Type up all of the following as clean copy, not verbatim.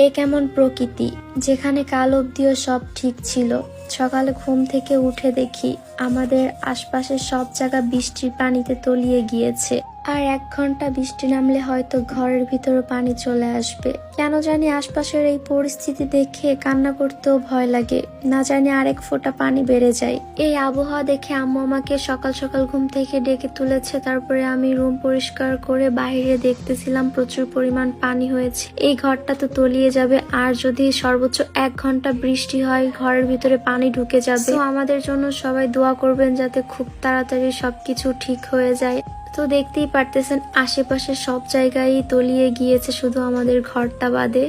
এ কেমন প্রকৃতি, যেখানে কাল অবধিও সব ঠিক ছিল। সকালে ঘুম থেকে উঠে দেখি আমাদের আশপাশের সব জায়গা বৃষ্টির পানিতে তলিয়ে গিয়েছে। আর 1 ঘন্টা বৃষ্টি নামলে হয়তো ঘরের ভিতরে পানি চলে আসবে। কেন জানি আশপাশের এই পরিস্থিতি দেখে কান্না করতেও ভয় লাগে, না জানি আরেক ফোঁটা পানি বেড়ে যায়। এই আবহাওয়া দেখে আম্মু আমাকে সকাল সকাল ঘুম থেকে ডেকে তুলেছে। তারপরে আমি রুম পরিষ্কার করে বাইরে দেখতেছিলাম প্রচুর পরিমাণ পানি হয়েছে। এই ঘরটা তো তলিয়ে যাবে, আর যদি সর্বোচ্চ 1 ঘন্টা বৃষ্টি হয় ঘরের ভিতরে পানি ঢুকে যাবে। তো আমাদের জন্য সবাই দোয়া করবেন যাতে খুব তাড়াতাড়ি সবকিছু ঠিক হয়ে যায়। তো দেখতেই পারতেছেন আশেপাশে সব জায়গায় তলিয়ে গিয়েছে, শুধু আমাদের ঘরটা বাদে।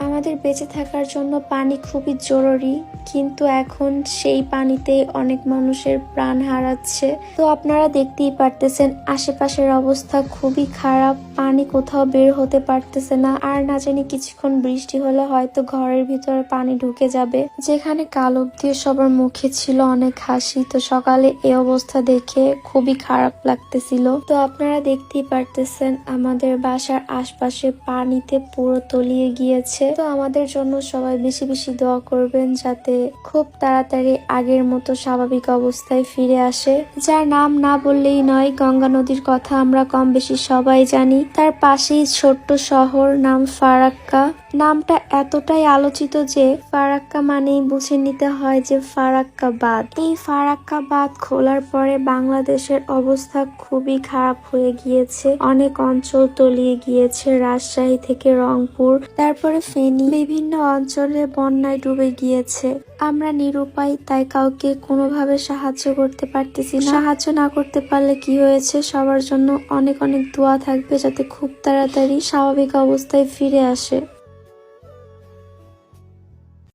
আমাদের বেঁচে থাকার জন্য পানি খুবই জরুরি, কিন্তু এখন সেই পানিতে অনেক মানুষের প্রাণ হারাচ্ছে। তো আপনারা দেখতেই পারতেছেন আশেপাশের অবস্থা খুবই খারাপ, পানি কোথাও বের হতে পারতেছে না। আর না জানি কিছুক্ষণ বৃষ্টি হলে হয়তো ঘরের ভিতরে পানি ঢুকে যাবে। যেখানে কাল অবধি সবার মুখে ছিল অনেক হাসি, তো সকালে এই অবস্থা দেখে খুবই খারাপ লাগতেছিল। তো আপনারা দেখতেই পারতেছেন আমাদের বাসার আশপাশে পানিতে পুরো তলিয়ে গিয়েছে। তো আমাদের জন্য সবাই বেশি বেশি দোয়া করবেন যাতে খুব তাড়াতাড়ি আগের মতো স্বাভাবিক অবস্থায় ফিরে আসে। যার নাম না বললেই নয়, গঙ্গা নদীর কথা আমরা কম বেশি সবাই জানি। তার পাশেই ছোট্ট শহর, নাম ফারাক্কা। নামটা এতটাই আলোচিত যে ফারাক্কা মানেই বুঝে নিতে হয় যে ফারাক্কা বাঁধ। এই ফারাক্কা বাঁধ খোলার পরে বাংলাদেশের অবস্থা খুবই খারাপ হয়ে গিয়েছে। অনেক অঞ্চল তলিয়ে গিয়েছে, রাজশাহী থেকে রংপুর, তারপরে ফেনী, বিভিন্ন অঞ্চলে বন্যায় ডুবে গিয়েছে। আমরা নিরুপায়, তাই কাউকে কোনোভাবে সাহায্য করতে পারতেছি না। সাহায্য না করতে পারলে কি হয়েছে, সবার জন্য অনেক অনেক দোয়া থাকবে যাতে খুব তাড়াতাড়ি স্বাভাবিক অবস্থায় ফিরে আসে।